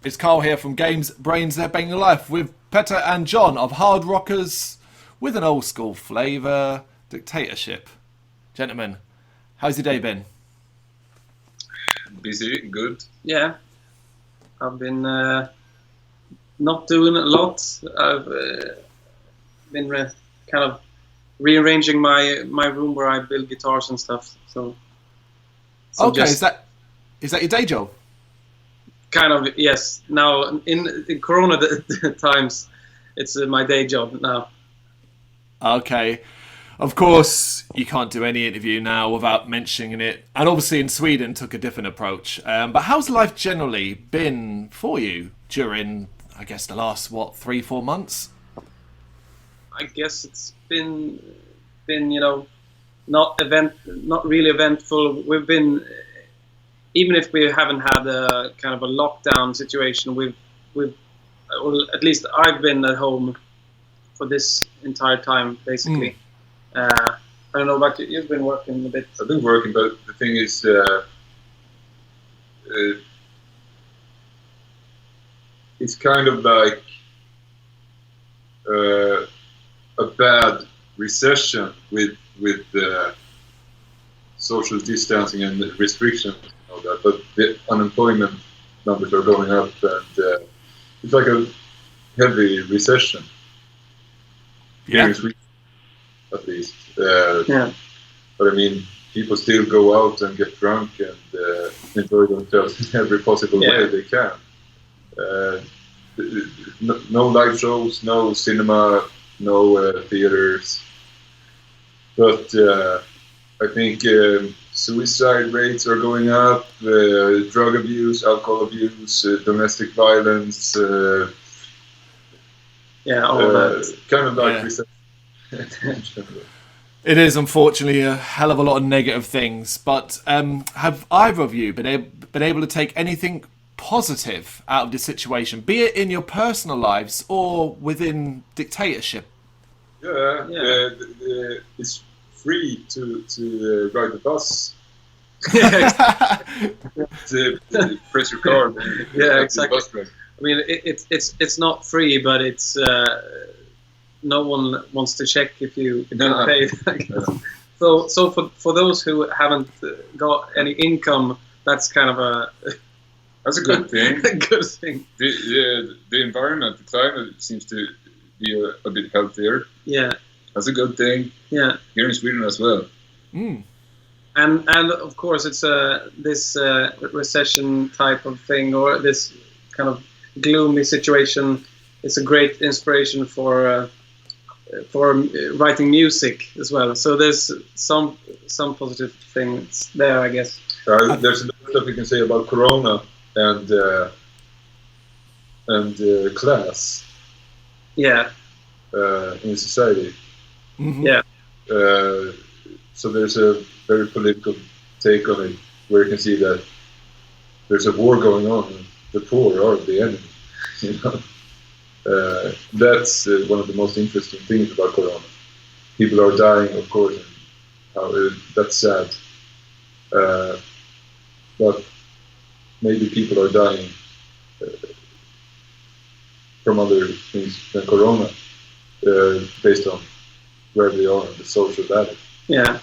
It's Carl here from Brrraaains A Head-Banging Life with Petter and John of Hard Rockers with an old school flavour, Dictator Ship. Gentlemen, how's your day been? Busy, good. Yeah, I've been not doing a lot. I've been kind of rearranging my room where I build guitars and stuff. So okay, is that your day job? Kind of, yes. Now in Corona times, it's my day job now. Okay. Of course, you can't do any interview now without mentioning it. And obviously in Sweden took a different approach. But how's life generally been for you during, I guess, the last, 3-4 months? I guess it's been not really eventful. We've been, even if we haven't had a kind of a lockdown situation, we've or at least I've been at home for this entire time, basically. I don't know about you. You've been working a bit. I've been working, but the thing is, it's kind of like a bad recession with social distancing and restrictions and all that. But the unemployment numbers are going up, and it's like a heavy recession. Yeah. At least. Yeah. But I mean, people still go out and get drunk and enjoy themselves in every possible way they can. No live shows, no cinema, no theaters. But I think suicide rates are going up, drug abuse, alcohol abuse, domestic violence. All that. Kind of like Yeah. It is unfortunately a hell of a lot of negative things, but have either of you been able to take anything positive out of this situation, be it in your personal lives or within Dictator Ship? It's free to ride the bus. to press your card. Yeah, exactly. I mean, it's not free, but it's. No one wants to check if you pay. So for those who haven't got any income, that's kind of that's a good thing. a good thing. The environment, the climate seems to be a bit healthier. Yeah, that's a good thing. Yeah, here in Sweden as well. And of course it's this recession type of thing, or this kind of gloomy situation. It's a great inspiration for writing music as well. So there's some positive things there, I guess. There's a lot of stuff we can say about Corona and class. Yeah. In society. Mm-hmm. Yeah. So there's a very political take on it, where you can see that there's a war going on, and the poor are the enemy. You know. That's one of the most interesting things about Corona. People are dying, of course, and that's sad. But maybe people are dying from other things than Corona, based on where they are in the social ladder. Yeah,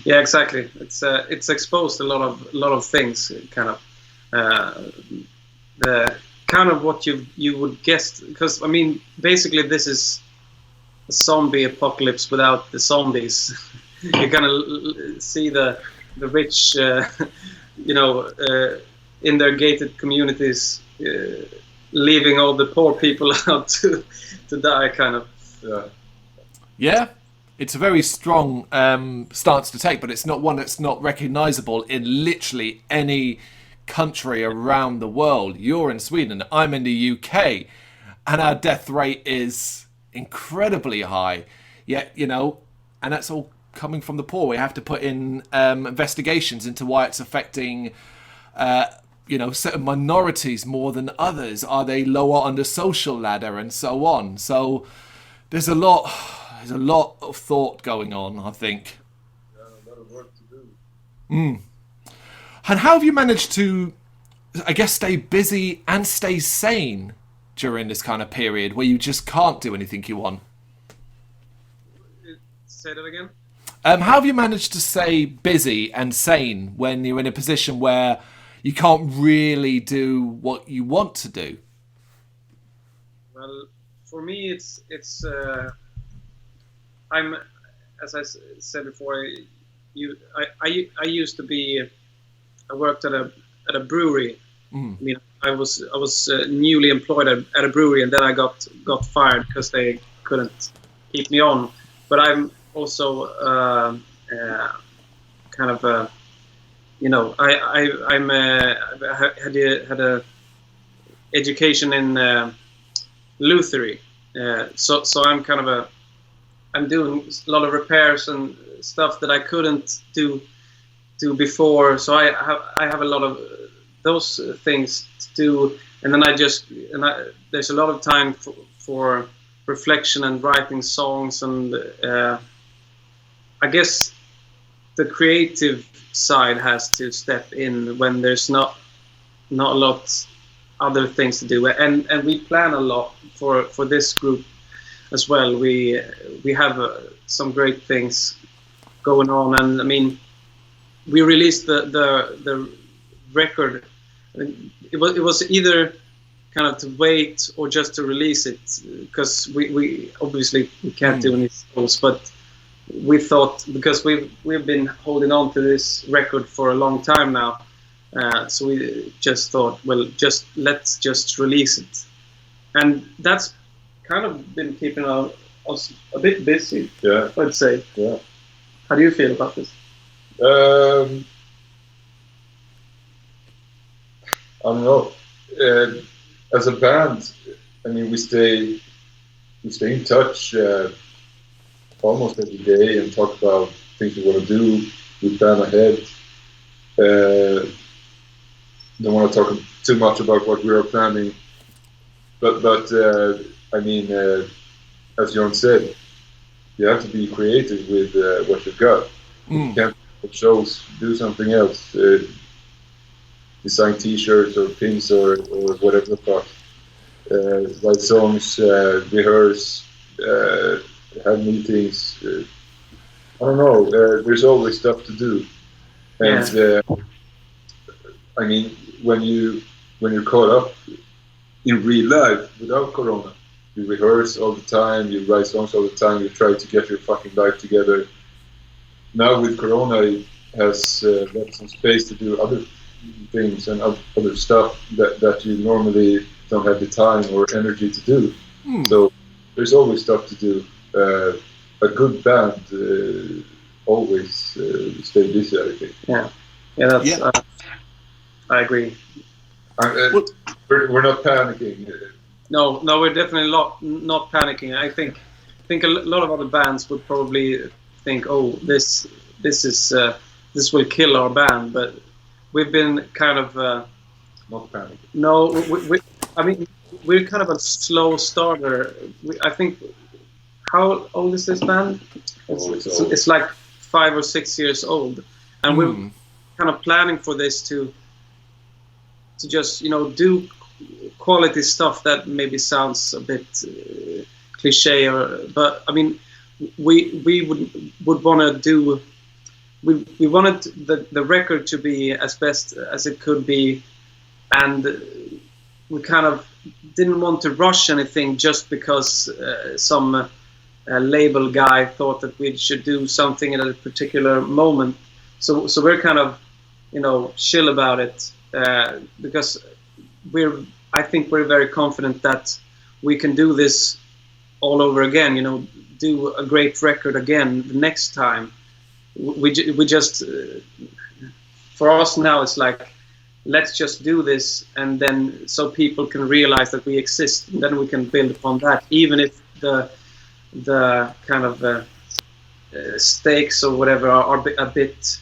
exactly. It's exposed a lot of things, kind of. The kind of what you would guess, because I mean, basically this is a zombie apocalypse without the zombies. You kind of see the rich, in their gated communities, leaving all the poor people out to die, kind of. Yeah, it's a very strong stance to take, but it's not one that's not recognisable in literally any country around the world. You're in Sweden, I'm in the UK, and our death rate is incredibly high. Yet, and that's all coming from the poor. We have to put in investigations into why it's affecting certain minorities more than others. Are they lower on the social ladder and so on? So there's a lot of thought going on, I think. Yeah, a lot of work to do. And how have you managed to I guess, stay busy and stay sane during this kind of period where you just can't do anything you want? Say that again. How have you managed to stay busy and sane when you're in a position where you can't really do what you want to do? Well, for me, it's I'm, as I said before, I used to be, I worked at a brewery. I mean, I was newly employed at a brewery, and then I got fired because they couldn't keep me on. But I'm also kind of I had a education in luthery, so I'm kind of I'm doing a lot of repairs and stuff that I couldn't do before. So I have a lot of those things to do, and then there's a lot of time for reflection and writing songs, and I guess the creative side has to step in when there's not a lot other things to do, and we plan a lot for this group as well. We have some great things going on, and I mean, we released the record. It was either kind of to wait or just to release it, because we obviously we can't do any shows, but we thought, because we've been holding on to this record for a long time now, so we just thought, well, let's just release it, and that's kind of been keeping us a bit busy. Yeah, I'd say. Yeah. How do you feel about this? I don't know. As a band, I mean, we stay in touch almost every day and talk about things we want to do. We plan ahead. Don't want to talk too much about what we are planning, but I mean, as John said, you have to be creative with what you've got. You can't have shows, do something else. Design T-shirts or pins or whatever the fuck. Write songs, rehearse, have meetings. I don't know. There's always stuff to do, and I mean, when you're caught up in real life without Corona, you rehearse all the time, you write songs all the time, you try to get your fucking life together. Now with Corona, it has left some space to do other things and other stuff that you normally don't have the time or energy to do. So there's always stuff to do. A good band always stay busy, I think. Yeah, that's. I agree. We're not panicking. No, we're definitely not panicking. I think a lot of other bands would probably think, oh, this will kill our band, but we've been kind of not panicking. No, I mean, we're kind of a slow starter. I think, how old is this band? It's like 5 or 6 years old, and we're kind of planning for this to just do quality stuff that maybe sounds a bit cliche, but I mean, we would want to do. We wanted the record to be as best as it could be, and we kind of didn't want to rush anything just because some label guy thought that we should do something at a particular moment. So we're kind of chill about it, because I think we're very confident that we can do this all over again. Do a great record again the next time. We just for us now, it's like, let's just do this, and then so people can realize that we exist, and then we can build upon that, even if the kind of stakes or whatever are a bit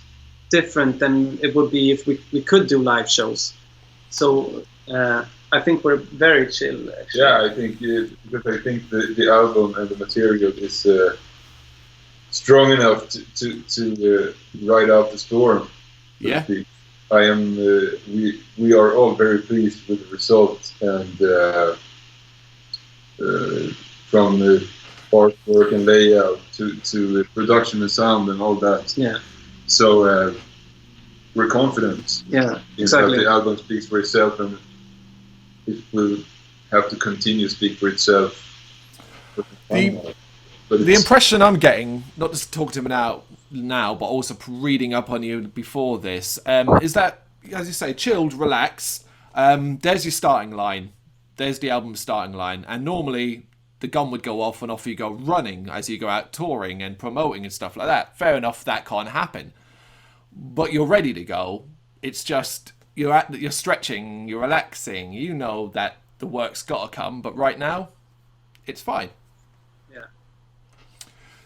different than it would be if we could do live shows. So I think we're very chill, actually. Yeah, I think because I think the album and the material is strong enough to ride out the storm. Yeah. I am. We are all very pleased with the result, and from artwork and layout to production and sound and all that. Yeah. So we're confident. Yeah. Exactly. That the album speaks for itself, and it will have to continue to speak for itself. The impression I'm getting, not just talking to him now, but also reading up on you before this, is that, as you say, chilled, relax. There's your starting line. There's the album's starting line. And normally the gun would go off and off you go running as you go out touring and promoting and stuff like that. Fair enough, that can't happen. But you're ready to go. It's just, you're stretching, you're relaxing. You know that the work's got to come. But right now, it's fine. Yeah.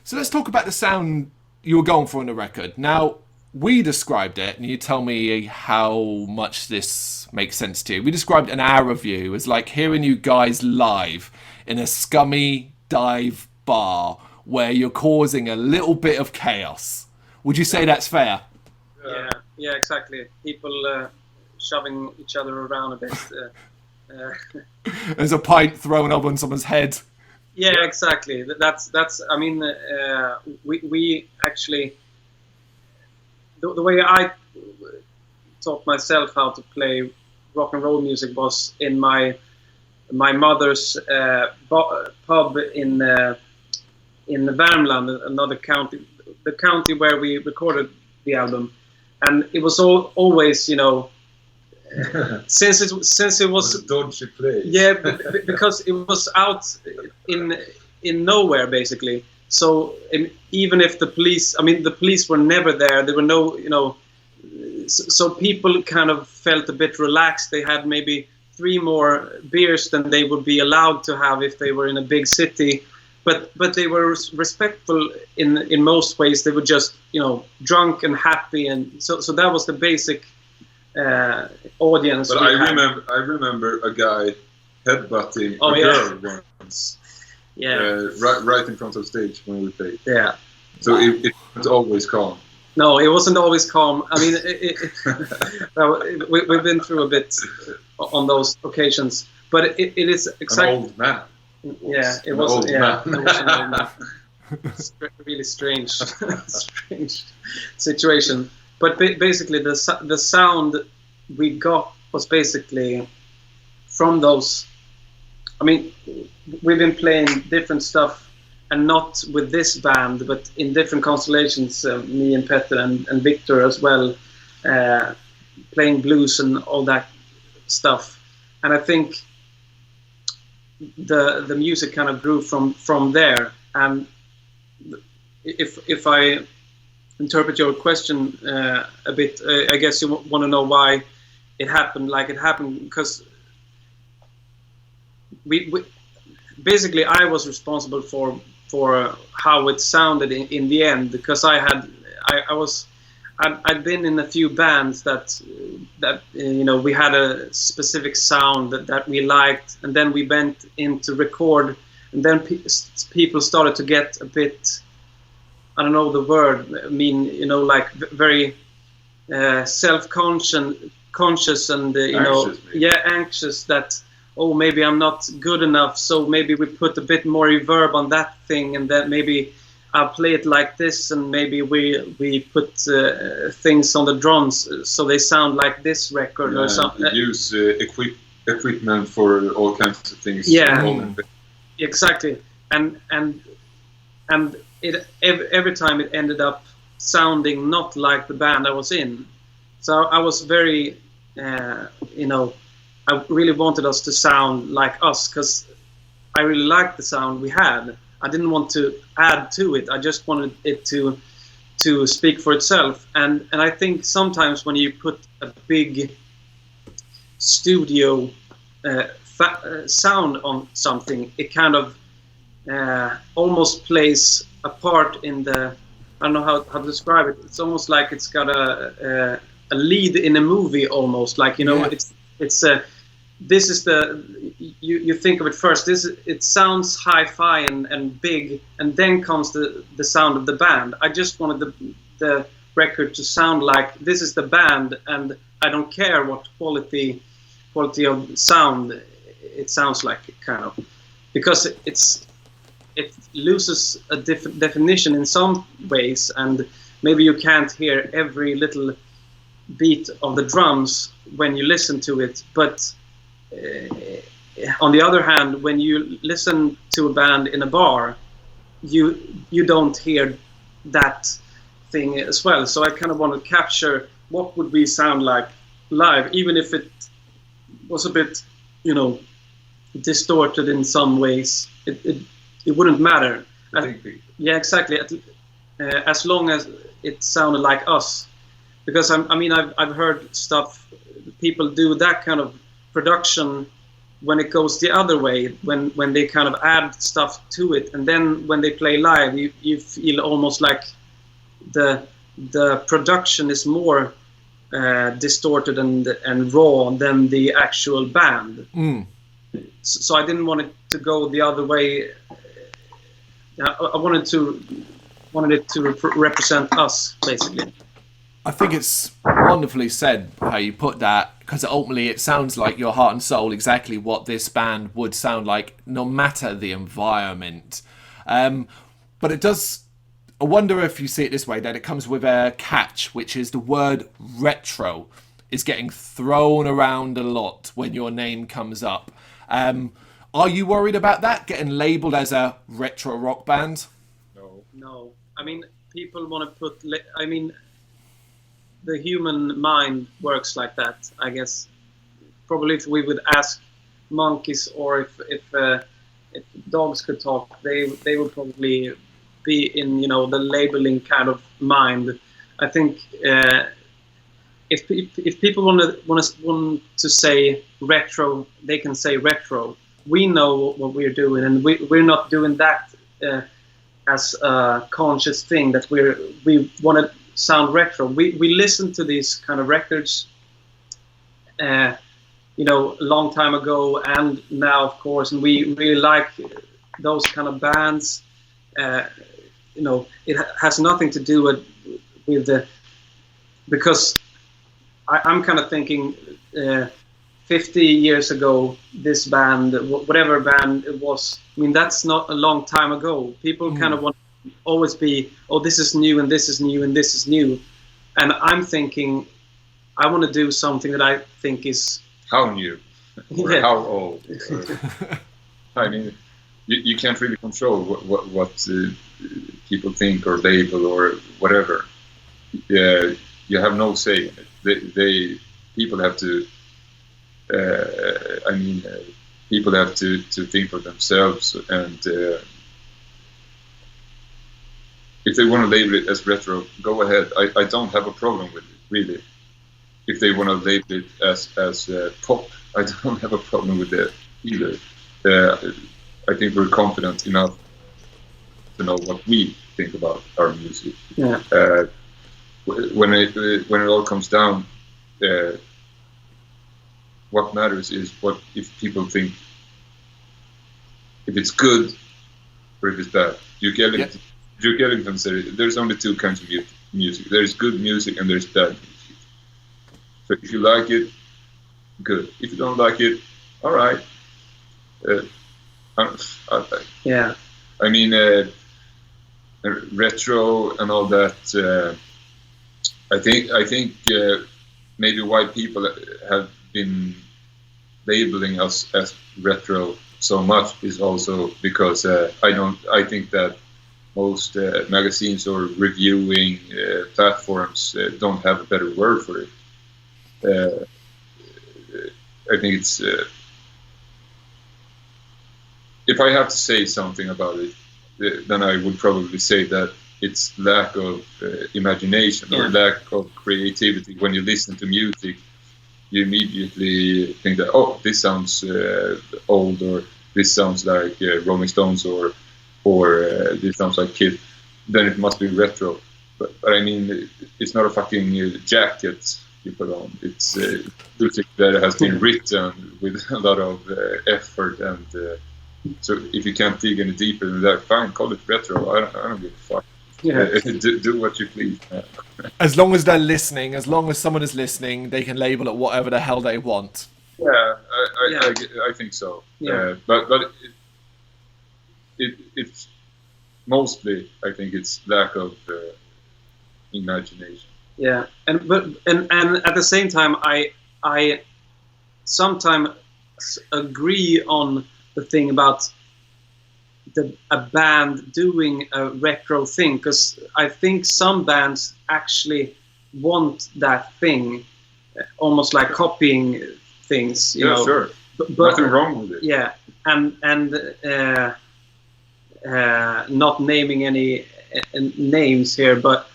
So let's talk about the sound you were going for on the record. Now, we described it, and you tell me how much this makes sense to you. We described an hour of you as like hearing you guys live in a scummy dive bar where you're causing a little bit of chaos. Would you say that's fair? Yeah, exactly. People shoving each other around a bit. There's a pint thrown up on someone's head. Yeah, exactly. That's. I mean, we actually, the way I taught myself how to play rock and roll music was in my mother's pub in Värmland, another county, the county where we recorded the album, and it was always, you know. since it was a dodgy place. Yeah, because it was out in nowhere basically. So even if the police were never there. There were no, you know. So people kind of felt a bit relaxed. They had maybe 3 more beers than they would be allowed to have if they were in a big city. But they were respectful in most ways. They were just, you know, drunk and happy, and so that was the basic. Audience. But I remember a guy headbutting a girl once. Yeah. Right in front of stage when we played. Yeah. So it was always calm. No, it wasn't always calm. I mean, we've been through a bit on those occasions, but it is exactly. An old man. Yeah, it was. Yeah, it was an old man. It's really strange situation. But basically, the sound we got was basically from those. I mean, we've been playing different stuff, and not with this band, but in different constellations. Me and Petter and Victor as well, playing blues and all that stuff. And I think the music kind of grew from there. And if I interpret your question a bit, I guess you want to know why it happened like it happened, because we basically I was responsible for how it sounded in the end, because I'd been in a few bands that you know, we had a specific sound that we liked, and then we went in to record, and then people started to get a bit, I don't know the word, I mean, you know, like very self-conscious and, you know, maybe. Anxious that, oh, maybe I'm not good enough, so maybe we put a bit more reverb on that thing, and then maybe I'll play it like this, and maybe we put things on the drums so they sound like this record or something. Use equipment for all kinds of things. Yeah, exactly, and every time it ended up sounding not like the band I was in. So I was very, you know, I really wanted us to sound like us, because I really liked the sound we had. I didn't want to add to it. I just wanted it to speak for itself. And I think sometimes when you put a big studio sound on something, it kind of almost plays a part in the, I don't know how to describe it. It's almost like it's got a lead in a movie, almost like, you know, yeah. It's this is the, you think of it first. It sounds hi-fi and big, and then comes the sound of the band. I just wanted the record to sound like this is the band, and I don't care what quality of sound it sounds like, kind of, because it loses a definition in some ways, and maybe you can't hear every little beat of the drums when you listen to it, but on the other hand, when you listen to a band in a bar, you don't hear that thing as well. So I kind of want to capture what would we sound like live, even if it was a bit, distorted in some ways. It wouldn't matter. Yeah, exactly. As long as it sounded like us, because I've heard stuff. People do that kind of production when it goes the other way, when they kind of add stuff to it, and then when they play live, you feel almost like the production is more distorted and raw than the actual band. So I didn't want it to go the other way. I wanted it to represent us, basically. I think it's wonderfully said how you put that, because ultimately it sounds like your heart and soul, exactly what this band would sound like, no matter the environment. But it does, I wonder if you see it this way, that it comes with a catch, which is the word retro is getting thrown around a lot when your name comes up. Are you worried about that, getting labelled as a retro rock band? No. People want to put... the human mind works like that, I guess. Probably if we would ask monkeys, or if dogs could talk, they would probably be in the labeling kind of mind. I think if people want to say retro, they can say retro. We know what we're doing, and we're not doing that as a conscious thing that we want to sound retro. We listen to these kind of records a long time ago and now, of course, and we really like those kind of bands. It has nothing to do with the, because I'm kind of thinking 50 years ago, this band, whatever band it was, that's not a long time ago. People kind of want to always be, oh, this is new, and this is new, and this is new. And I'm thinking, I want to do something that I think is... How new? Or how old? You can't really control what people think or label or whatever. You have no say in it. People have to... people have to think for themselves, and if they want to label it as retro, go ahead. I don't have a problem with it, really. If they want to label it as pop, I don't have a problem with that either. I think we're confident enough to know what we think about our music. Yeah. When it all comes down, what matters is what if people think, if it's good or if it's bad. Duke Ellington said there's only two kinds of music. There's good music and there's bad music. So if you like it, good. If you don't like it, all right. Yeah. Retro and all that. I think maybe why people have been labeling us as retro so much is also because I think that most magazines or reviewing platforms don't have a better word for it. I think it's if I have to say something about it, then I would probably say that it's lack of imagination or lack of creativity. When you listen to music, you immediately think that, oh, this sounds old, or this sounds like Rolling Stones, or this sounds like Kid. Then it must be retro. But it's not a fucking jacket you put on. It's music that has been written with a lot of effort, and so if you can't dig any deeper than that, fine, call it retro. I don't give a fuck. Yeah. do what you please. As long as they're listening, as long as someone is listening, they can label it whatever the hell they want. Yeah, Yeah. I think so. Yeah. But it's mostly, I think, it's lack of imagination. Yeah, and at the same time, I sometimes agree on the thing about a band doing a retro thing, because I think some bands actually want that thing, almost like copying things. You know, Sure. but, Nothing wrong with it. Yeah, and not naming any names here, but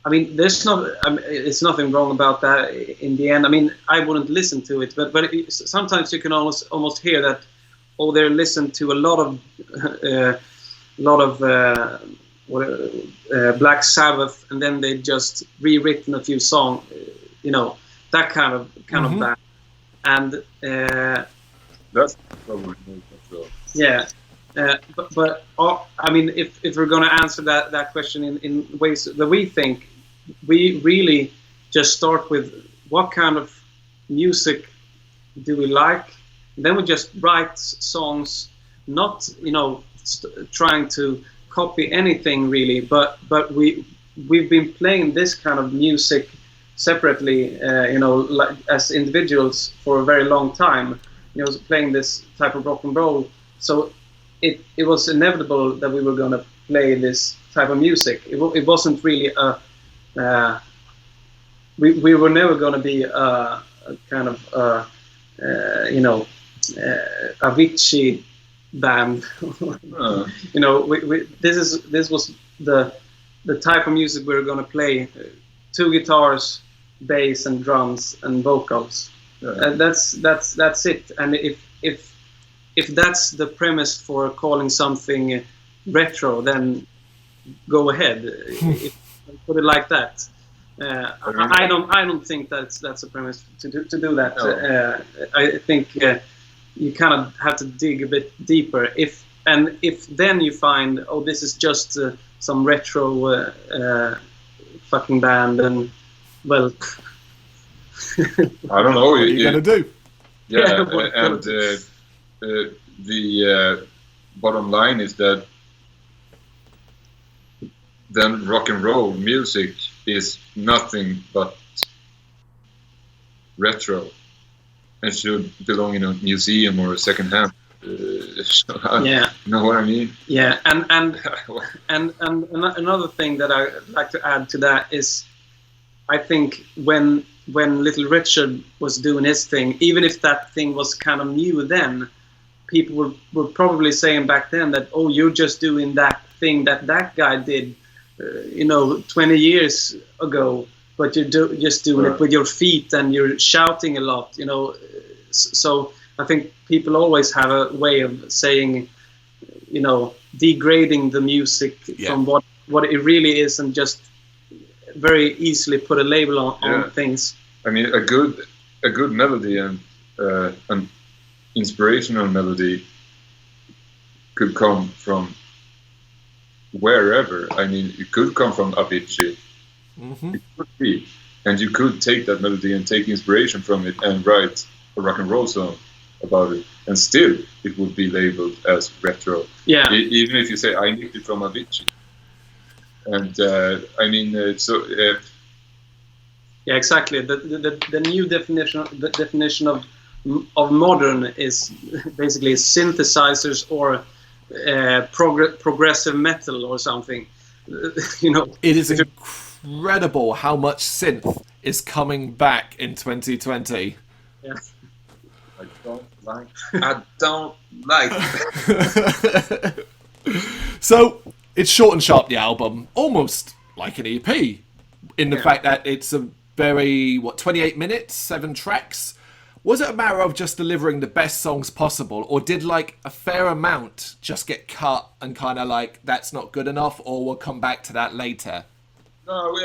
I mean, it's nothing wrong about that in the end. I mean, I wouldn't listen to it, but sometimes you can almost hear that, oh, they're listened to a lot of Black Sabbath, and then they just rewritten a few songs, you know, that kind of band. And That's probably so. yeah, but I mean, if we're going to answer that question in ways that we think, we really just start with what kind of music do we like, and then we just write songs, not, you know, trying to copy anything really, but we've been playing this kind of music separately, you know, like as individuals for a very long time, you know, playing this type of rock and roll. So it was inevitable that we were going to play this type of music. It wasn't really we were never going to be a kind of you know, Avicii band. You know, this was the type of music we were going to play: 2 guitars, bass, and drums, and vocals. That's it. And if that's the premise for calling something retro, then go ahead. Put it like that. I don't think that's a premise to do that. No. I think you kind of have to dig a bit deeper. If then you find, oh, this is just some retro fucking band, and well, I don't know. What are you gonna do? Yeah, Yeah, and the bottom line is that then rock and roll music is nothing but retro and should belong in a museum or a second-hand. Yeah. You know what I mean? Yeah, and another thing that I like to add to that is, I think when Little Richard was doing his thing, even if that thing was kind of new then, people were probably saying back then that, oh, you're just doing that thing that guy did, you know, 20 years ago, but you're just doing it with your feet and you're shouting a lot, you know. So I think people always have a way of saying, you know, degrading the music from what it really is, and just very easily put a label on things. I mean, a good melody and an inspirational melody could come from wherever. I mean, it could come from Avicii. It could be, and you could take that melody and take inspiration from it and write a rock and roll song about it, and still it would be labeled as retro. Yeah. Even if you say I nicked it from Avicii. And I mean, yeah, exactly. The new definition of modern is basically synthesizers or progressive metal or something. You know, it is incredible how much synth is coming back in 2020. Yeah. I don't like. So it's short and sharp, the album, almost like an EP, in the fact that it's a very 28 minutes, 7 tracks. Was it a matter of just delivering the best songs possible, or did like a fair amount just get cut and kind of like that's not good enough, or we'll come back to that later? No,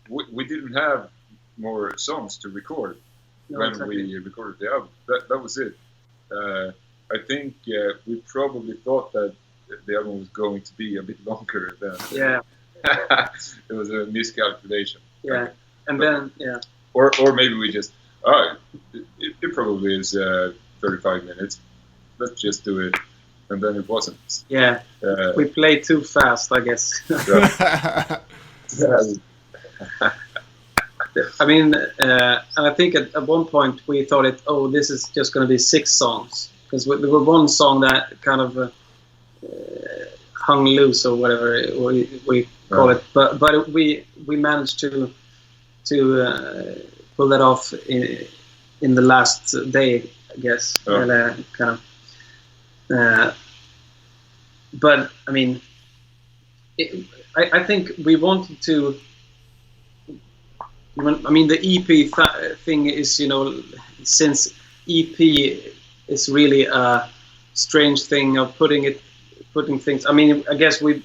we didn't have more songs to record when we recorded the album. That was it. I think we probably thought that the album was going to be a bit longer than. Yeah. It was a miscalculation. Yeah, and then yeah. Or maybe we just it probably is 35 minutes. Let's just do it, and then it wasn't. Yeah, we played too fast, I guess. I mean, and I think at one point we thought this is just going to be 6 songs, because there was one song that kind of hung loose or whatever we call it, but we managed to pull that off in the last day, I guess. And, kind of. But I mean, I think we wanted to. I mean, the EP thing is, since EP is really a strange thing of putting things. I mean, I guess we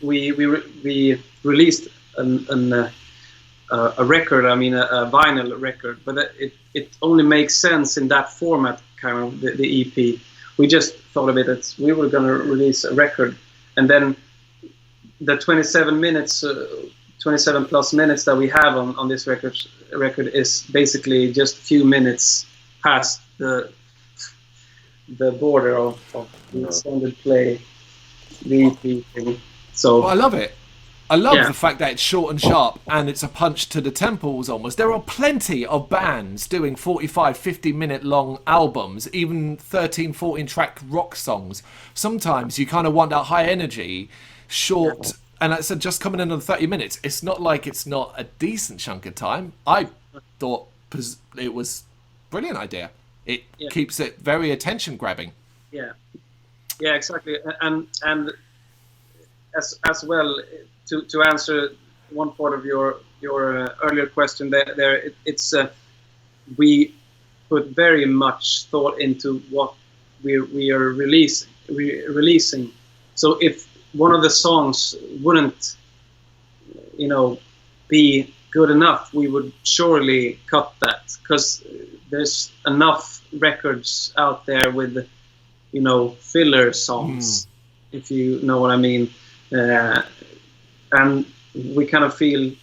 released a record. I mean, a vinyl record, but it only makes sense in that format, kind of the EP. We just thought of it as we were going to release a record, and then the 27 minutes. 27 plus minutes that we have on this record is basically just a few minutes past the border of the extended play, the EP thing. So well, I love it. I love the fact that it's short and sharp and it's a punch to the temples almost. There are plenty of bands doing 45, 50-minute long albums, even 13, 14-track rock songs. Sometimes you kind of want that high energy, short... And I said, just coming in on 30 minutes, it's not like it's not a decent chunk of time. I thought it was a brilliant idea. It keeps it very attention-grabbing. Yeah, exactly. And as well, to answer one part of your earlier question, it's we put very much thought into what we are releasing. So if one of the songs wouldn't, be good enough, we would surely cut that, because there's enough records out there with, filler songs, if you know what I mean. And we kind of feel,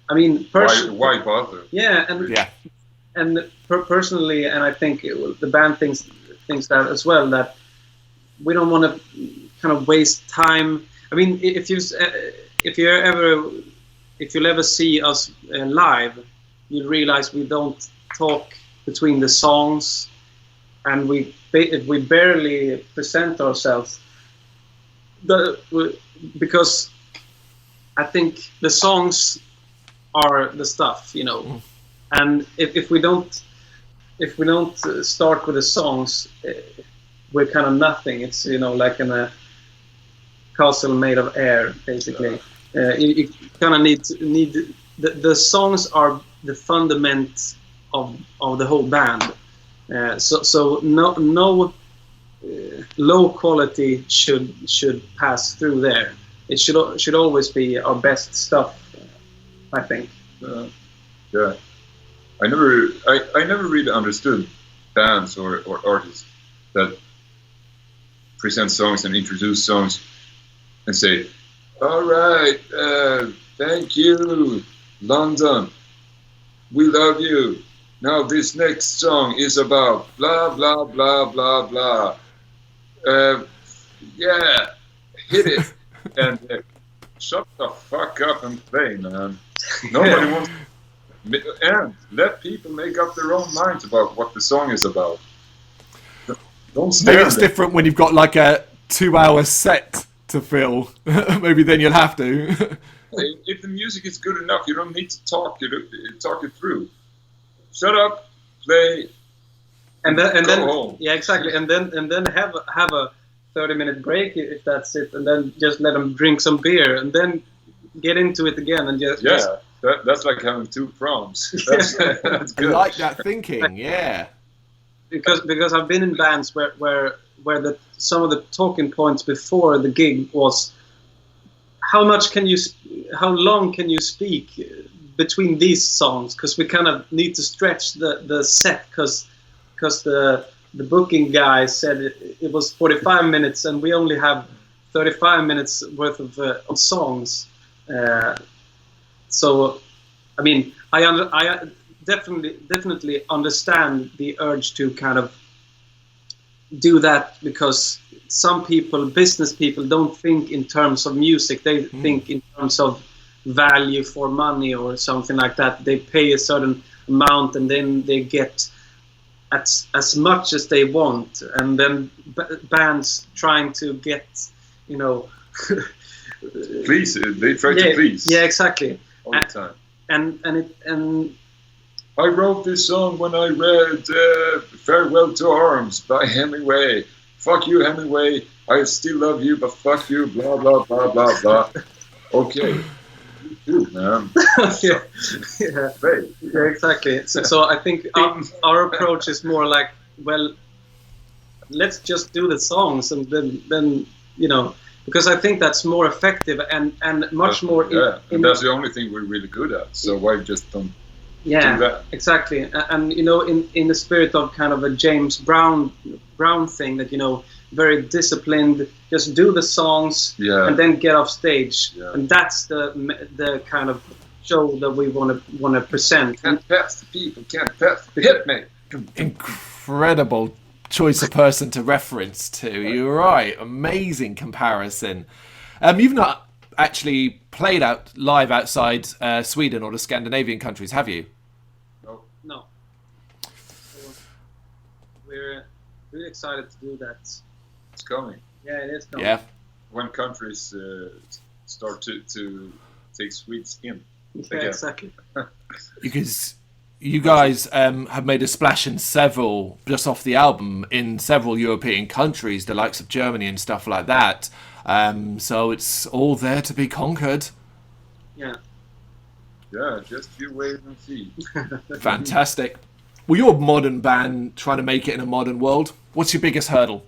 I mean, why bother? Yeah, and personally, and I think the band thinks that as well, that we don't want to kind of waste time. I mean, if you'll ever see us live, you'll realize we don't talk between the songs, and we barely present ourselves. Because I think the songs are the stuff, and if we don't start with the songs, we're kind of nothing. It's like in a castle made of air, basically. You kind of need the songs are the fundament of the whole band. So no low quality should pass through there. It should always be our best stuff, I think. Yeah, I never really understood bands or artists that present songs and introduce songs and say, all right, thank you, London, we love you. Now this next song is about blah, blah, blah, blah, blah. Yeah, hit it. And shut the fuck up and play, man. Nobody wants and let people make up their own minds about what the song is about. Don't stare. Maybe it's different when you've got like a 2-hour set to fill. Maybe then you'll have to. If the music is good enough, you don't need to talk it through. Shut up, play, and then home. Yeah, exactly. And then have a 30-minute break if that's it, and then just let them drink some beer, and then get into it again and just that's like having 2 proms. That's good. I like that thinking. Yeah. Because I've been in bands where some of the talking points before the gig was how long can you speak between these songs, because we kind of need to stretch the set because the the booking guy said it was 45 minutes, and we only have 35 minutes worth of songs. So, I mean, I definitely understand the urge to kind of do that, because some people, business people, don't think in terms of music. They think in terms of value for money or something like that. They pay a certain amount and then they get as much as they want, and then bands trying to get, you know, please, they try to please. Yeah, exactly. All the time. And I wrote this song when I read Farewell to Arms by Hemingway. Fuck you, Hemingway. I still love you, but fuck you, blah, blah, blah, blah, blah. Okay. You too, man. yeah, exactly. So I think our approach is more like, well, let's just do the songs, and then you know, because I think that's more effective and much more. And that's the only thing we're really good at. So why just don't do that? Exactly. And you know, in the spirit of kind of a James Brown thing, that, you know, very disciplined, just do the songs and then get off stage, and that's the kind of show that we want to present. Can't pass the people, can't pass the hit me. Incredible choice of person to reference to. You're right. Amazing comparison. You've not actually played out live outside Sweden or the Scandinavian countries, have you? No. So we're really excited to do that. It's coming. Yeah, it is coming. Yeah. When countries start to take Swedes in. Yeah, exactly. Because you guys have made a splash in several, just off the album, in several European countries, the likes of Germany and stuff like that. So it's all there to be conquered. Yeah. Yeah, just you wait and see. Fantastic. Well, you're a modern band trying to make it in a modern world. What's your biggest hurdle?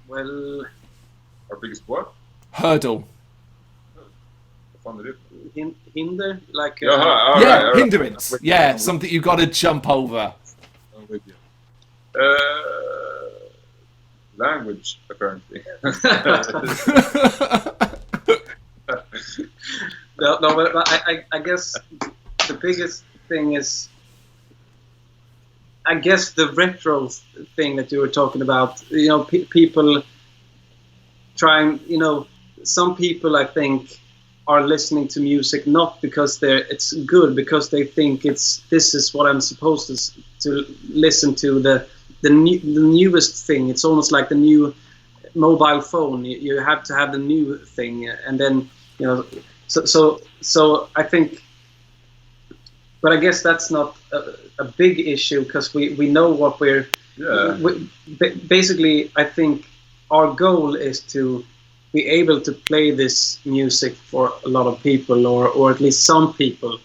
Well, Our biggest what? Hurdle. Hinder, like hindrance. Yeah, something you got to jump over. I'm with you. Language, apparently. No, but I guess the biggest thing is, I guess, the retro thing that you were talking about. You know, people trying. You know, some people, I think, are listening to music not because it's good, because they think this is what I'm supposed to listen to, the newest thing. It's almost like the new mobile phone. You have to have the new thing, and then, you know, so I think, but I guess that's not a big issue, because we know what we're. Yeah. Basically, I think our goal is to be able to play this music for a lot of people, or at least some people.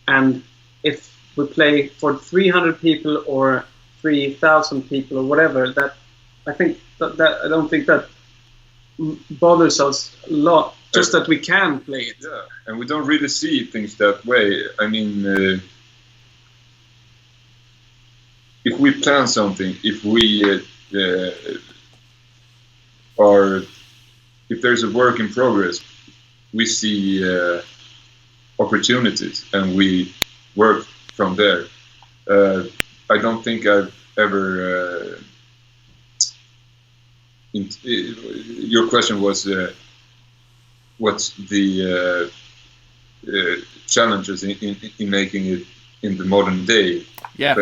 And if we play for 300 people or 3,000 people or whatever, that I think that I don't think that bothers us a lot. Just that we can play it. Yeah, and we don't really see things that way. I mean, if we plan something, if we if there's a work in progress, we see opportunities and we work from there. I don't think I've ever. Your question was, what's the challenges in making it in the modern day? Yeah,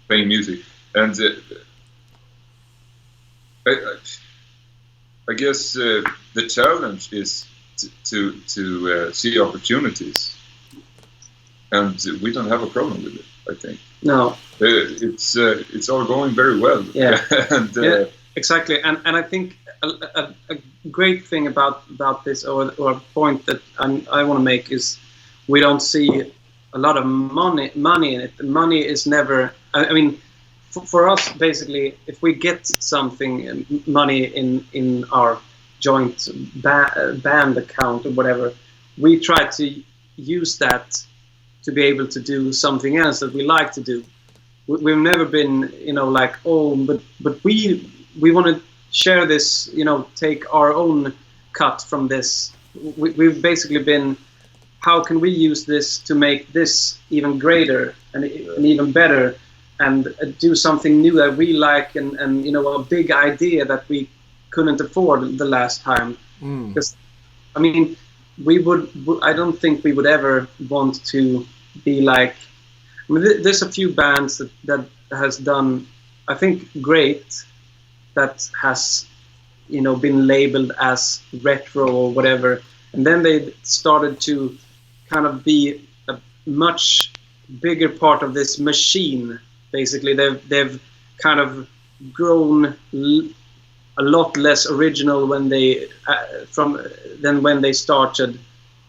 playing music, and I guess the challenge is to see opportunities, and we don't have a problem with it. I think. No, it's all going very well. Yeah, and, yeah, exactly. And I think a great thing about this, or a point that I want to make, is we don't see a lot of money in it. Money is never. I mean, for us, basically, if we get something, money in our joint band account or whatever, we try to use that to be able to do something else that we like to do. we've never been, like, oh, but we want to share this, take our own cut from this. We've basically been, how can we use this to make this even greater and even better, and do something new that we like, and a big idea that we couldn't afford the last time. Because I mean, I don't think we would ever want to be like, I mean, there's a few bands that has done, I think, great, that has, been labeled as retro or whatever, and then they started to kind of be a much bigger part of this machine. Basically, they've kind of grown a lot less original when they than when they started,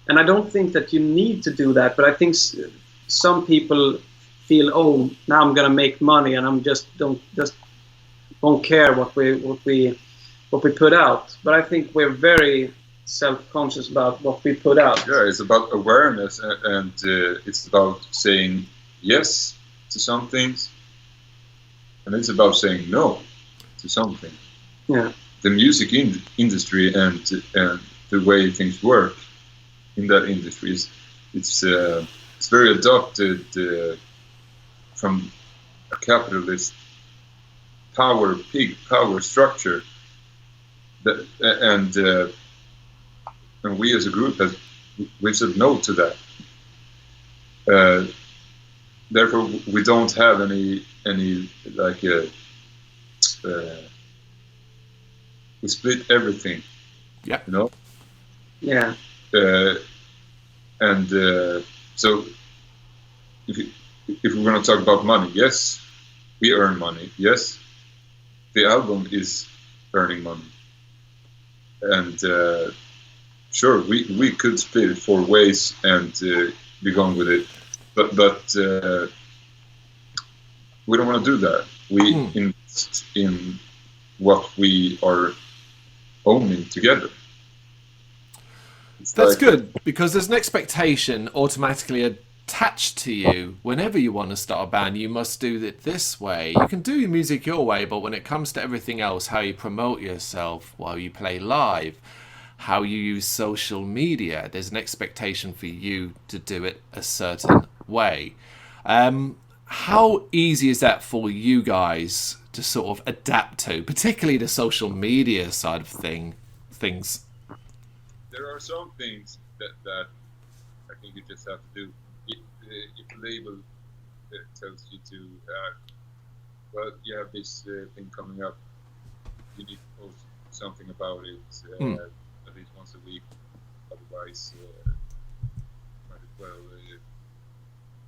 and I don't think that you need to do that. But I think some people feel, oh, now I'm gonna make money, and I'm just won't care what we put out. But I think we're very self-conscious about what we put out. Yeah, it's about awareness, and it's about saying yes to some things, and it's about saying no to something. Yeah. The music industry and the way things work in that industry it's very adopted from a capitalist power structure, that, and we as a group we've said no to that. Therefore, we don't have any like we split everything. Yeah. Yeah. And so if we're going to talk about money, yes, we earn money. Yes, the album is earning money. And sure, we could split it 4 ways and be gone with it, but we don't want to do that. We invest in what we are owning together. That's good, because there's an expectation automatically attached to you. Whenever you want to start a band, you must do it this way. You can do your music your way, but when it comes to everything else, how you promote yourself, while you play live, how you use social media, there's an expectation for you to do it a certain way. How easy is that for you guys to sort of adapt to, particularly the social media side of things? There are some things that I think you just have to do. If a label tells you to, well, you have this thing coming up, you need to post something about it at least once a week. Otherwise, might as well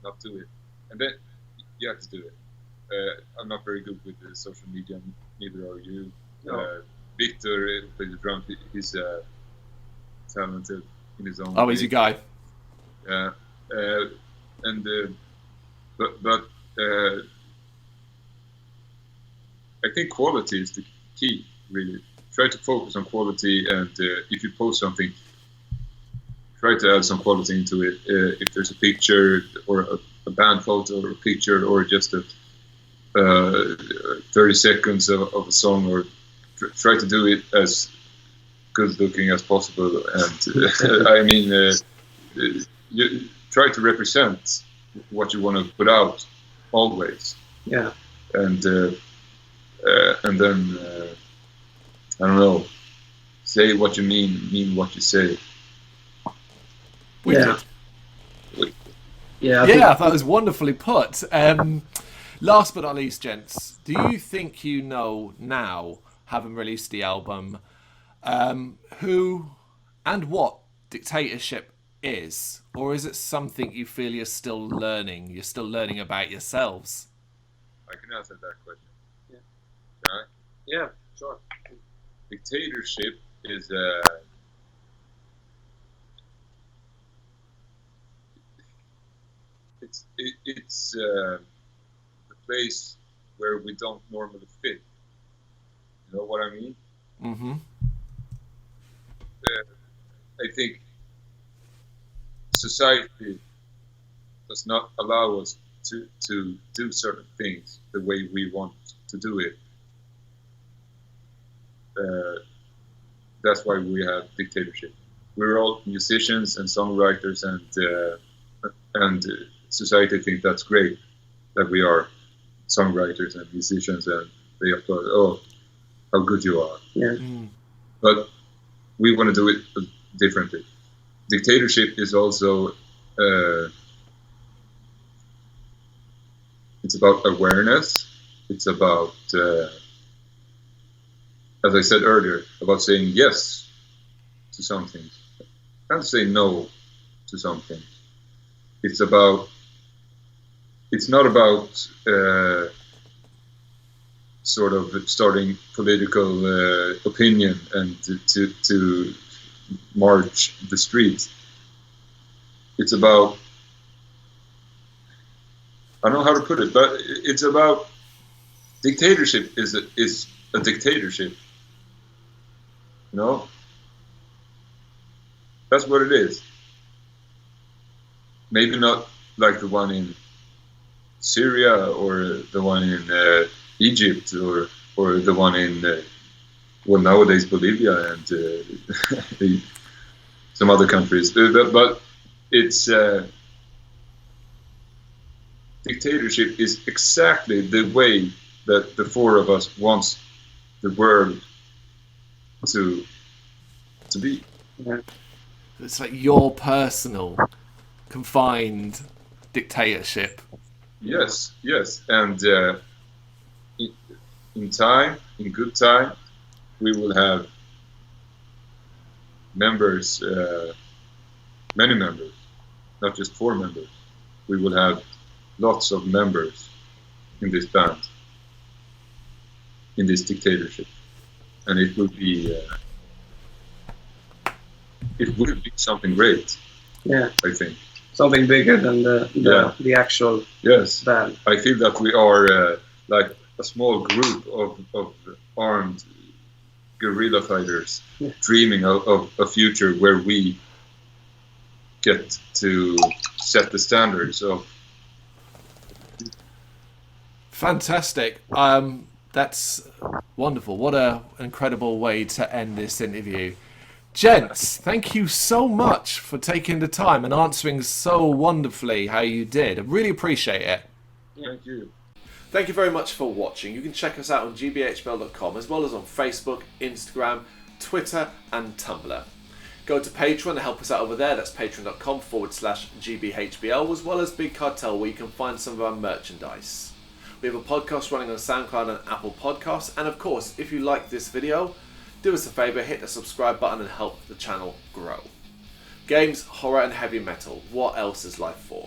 not do it. And then you have to do it. I'm not very good with the social media, neither are you. No. Victor plays the drums. He's talented in his own Oh, way. he's your guy. Yeah, but I think quality is the key. Really, try to focus on quality, and if you post something, try to add some quality into it. If there's a picture or a band photo or a picture or just a 30 seconds of a song, or try to do it as good looking as possible, and I mean, you try to represent what you want to put out always. Yeah. And then I don't know, say what you mean what you say. Yeah. Yeah. Yeah, that was wonderfully put. Last but not least, gents, do you think you know now, having released the album, who and what Dictator Ship is? Or is it something you feel you're still learning? You're still learning about yourselves? I can answer that question. Yeah. Can I? Yeah, sure. Dictator Ship is it's the place where we don't normally fit. You know what I mean? Mm-hmm. I think society does not allow us to do certain things the way we want to do it. That's why we have Dictatorship. We're all musicians and songwriters, and society thinks that's great that we are songwriters and musicians, and they applaud, oh, how good you are. Yeah. But we want to do it differently. Dictatorship is also it's about awareness. It's about as I said earlier, about saying yes to something and say no to something. It's not about sort of starting political opinion and to march the streets. It's about, I don't know how to put it, but it's about dictatorship is a dictatorship. You know? That's what it is. Maybe not like the one in Syria or the one in Egypt or the one in well, nowadays Bolivia and some other countries, but it's dictatorship is exactly the way that the four of us wants the world to be. Yeah. It's like your personal, confined dictatorship. Yes, and in time, in good time, we will have members, many members, not just 4 members. We will have lots of members in this band, in this dictatorship, and it will be something great. Yeah, I think something bigger than the actual yes. band. I feel that we are like a small group of armed guerrilla fighters dreaming of a future where we get to set the standards of. Fantastic. That's wonderful. What an incredible way to end this interview. Gents, thank you so much for taking the time and answering so wonderfully how you did. I really appreciate it. Thank you. Thank you very much for watching. You can check us out on gbhbl.com as well as on Facebook, Instagram, Twitter and Tumblr. Go to Patreon and help us out over there. That's patreon.com/GBHBL, as well as Big Cartel, where you can find some of our merchandise. We have a podcast running on SoundCloud and Apple Podcasts. And of course, if you like this video, do us a favour, hit the subscribe button and help the channel grow. Games, horror and heavy metal. What else is life for?